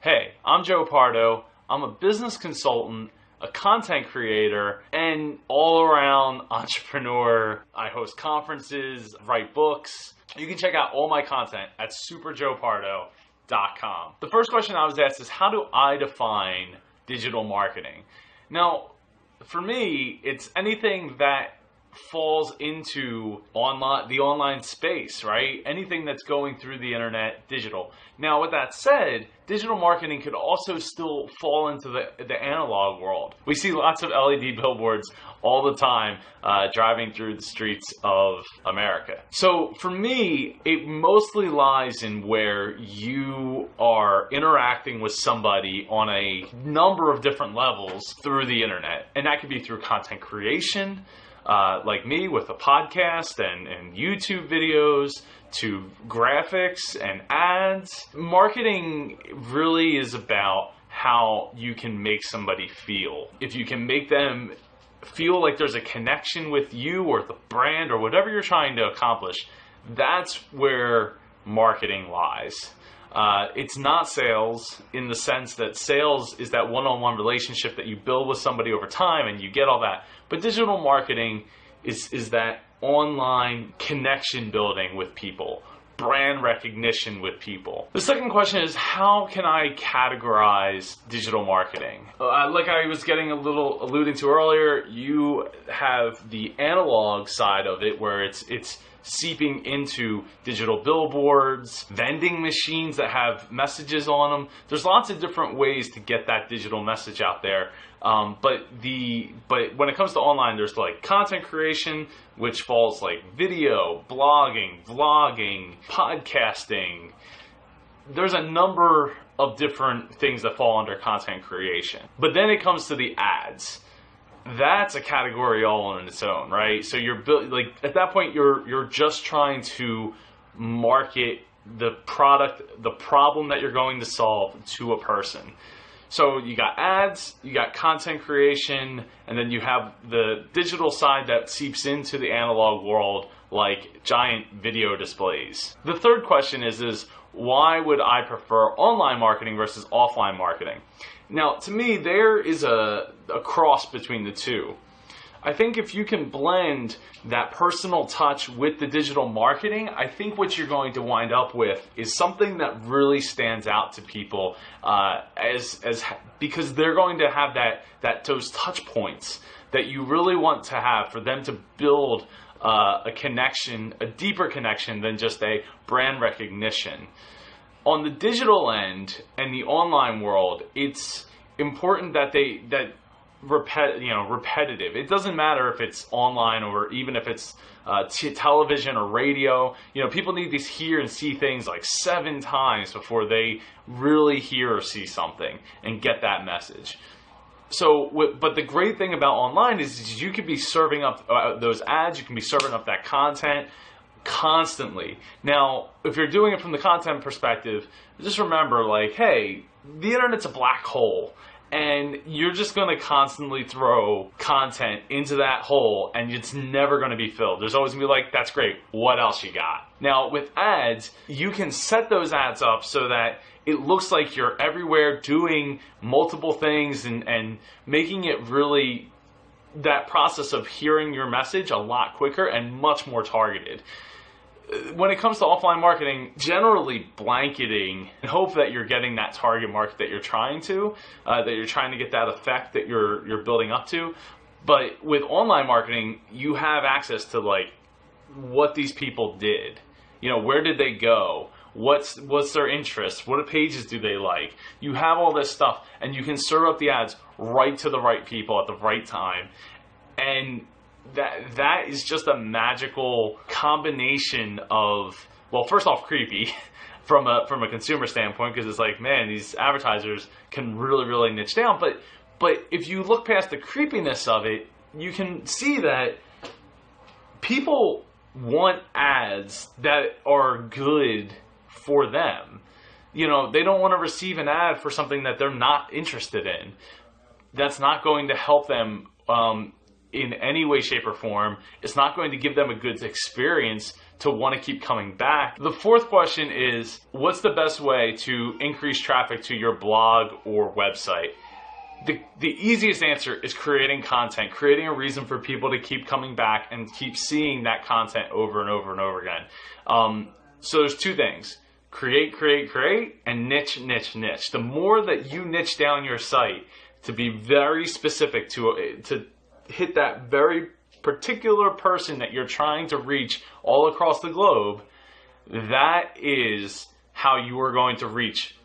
Hey, I'm Joe Pardo. I'm a business consultant, a content creator, and all-around entrepreneur. I host conferences, write books. You can check out all my content at superjoepardo.com. The first question I was asked is, how do I define digital marketing? Now, for me, it's anything that falls into the online space, right? Anything that's going through the internet, digital. Now, with that said, digital marketing could also still fall into the analog world. We see lots of LED billboards all the time driving through the streets of America. So for me, it mostly lies in where you are interacting with somebody on a number of different levels through the internet. And that could be through content creation, like me with a podcast and YouTube videos, to graphics and ads. Marketing really is about how you can make somebody feel. If you can make them feel like there's a connection with you or the brand or whatever you're trying to accomplish, that's where marketing lies. It's not sales in the sense that sales is that one-on-one relationship that you build with somebody over time and you get all that. But digital marketing is that online connection building with people, brand recognition with people. The second question is, how can I categorize digital marketing? Like I was alluding to earlier, you have the analog side of it where it's seeping into digital billboards, vending machines that have messages on them. There's lots of different ways to get that digital message out there. But when it comes to online, there's like content creation, which falls like video, blogging, vlogging, podcasting. There's a number of different things that fall under content creation. But then it comes to the ads. That's a category all on its own, right? So you're at that point you're just trying to market the product, the problem that you're going to solve to a person. So you got ads, you got content creation, and then you have the digital side that seeps into the analog world, like giant video displays. The third question is why would I prefer online marketing versus offline marketing? Now, to me, there is a cross between the two. I think if you can blend that personal touch with the digital marketing, I think what you're going to wind up with is something that really stands out to people, because they're going to have those touch points that you really want to have for them to build a connection, a deeper connection than just a brand recognition. On the digital end and the online world, it's important that repetitive. It doesn't matter if it's online or even if it's television or radio. People need to hear and see things like 7 times before they really hear or see something and get that message. But the great thing about online is you could be serving up those ads, you can be serving up that content constantly. Now, if you're doing it from the content perspective, just remember, hey, the internet's a black hole, and you're just going to constantly throw content into that hole, and it's never going to be filled. There's always going to be that's great, what else you got? Now, with ads, you can set those ads up so that it looks like you're everywhere doing multiple things and making it really that process of hearing your message a lot quicker and much more targeted. When it comes to offline marketing, generally blanketing and hope that you're getting that target market that you're trying to get that effect that you're building up to. But with online marketing, you have access to what these people did. Where did they go? What's their interest? What pages do they like? You have all this stuff, and you can serve up the ads right to the right people at the right time. And that is just a magical combination of, well, first off, creepy from a consumer standpoint, because it's man, these advertisers can really niche down. But if you look past the creepiness of it, you can see that people want ads that are good for them. They don't want to receive an ad for something that they're not interested in. That's not going to help them in any way, shape, or form. It's not going to give them a good experience to want to keep coming back. The fourth question is, what's the best way to increase traffic to your blog or website? The easiest answer is creating content, creating a reason for people to keep coming back and keep seeing that content over and over and over again. So there's two things: create, and niche. The more that you niche down your site to be very specific, to hit that very particular person that you're trying to reach all across the globe, that is how you are going to reach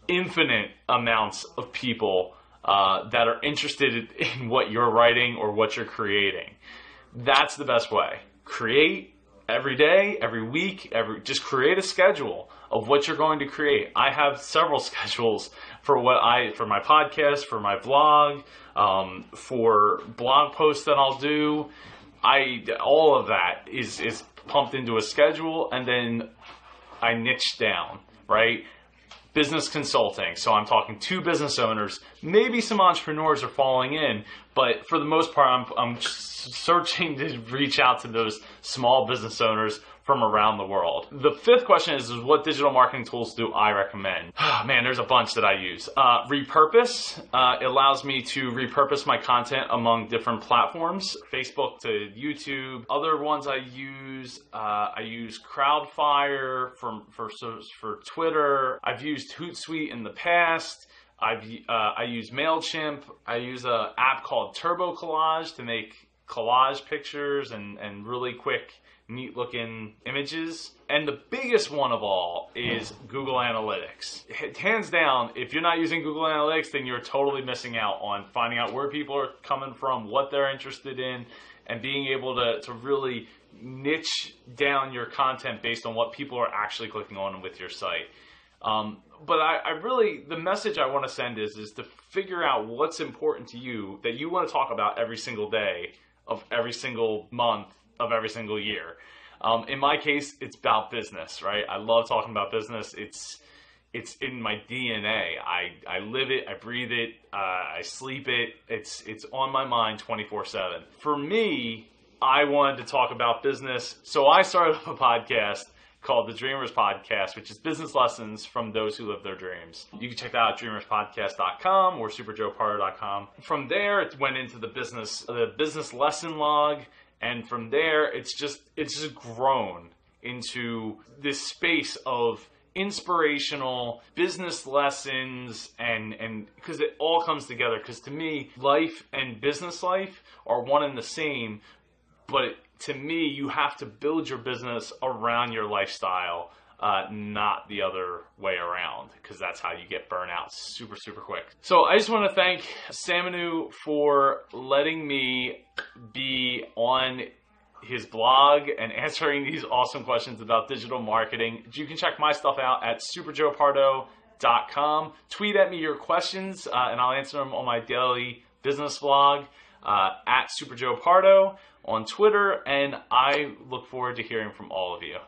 infinite amounts of people that are interested in what you're writing or what you're creating. That's the best way. Create every day, every week, just create a schedule of what you're going to create. I have several schedules for my podcast, for my vlog, for blog posts that I'll do. All of that is pumped into a schedule, and then I niche down, right? Business consulting. So I'm talking to business owners. Maybe some entrepreneurs are falling in, but for the most part, I'm searching to reach out to those small business owners from around the world. The fifth question is what digital marketing tools do I recommend? Man, there's a bunch that I use. Repurpose allows me to repurpose my content among different platforms, Facebook to YouTube. Other ones I use Crowdfire for Twitter. I've used Hootsuite in the past. I use MailChimp. I use an app called Turbo Collage to make collage pictures and really quick, neat looking images. And the biggest one of all is Google Analytics. Hands down, if you're not using Google Analytics, then you're totally missing out on finding out where people are coming from, what they're interested in, and being able to really niche down your content based on what people are actually clicking on with your site. But the message I want to send is to figure out what's important to you that you want to talk about every single day of every single month of every single year. In my case, it's about business, right? I love talking about business. It's in my DNA. I live it, I breathe it, I sleep it. It's on my mind 24/7. For me, I wanted to talk about business, so I started up a podcast called The Dreamers Podcast, which is business lessons from those who live their dreams. You can check that out at dreamerspodcast.com or superjoepardo.com. From there, it went into the business lesson log, and from there, it's just grown into this space of inspirational business lessons, and because it all comes together. Because to me, life and business life are one and the same, but to me, you have to build your business around your lifestyle, not the other way around, because that's how you get burnt out super, super quick. So I just want to thank Saminu for letting me be on his blog and answering these awesome questions about digital marketing. You can check my stuff out at superjoepardo.com. Tweet at me your questions, and I'll answer them on my daily business vlog at superjoepardo on Twitter, and I look forward to hearing from all of you.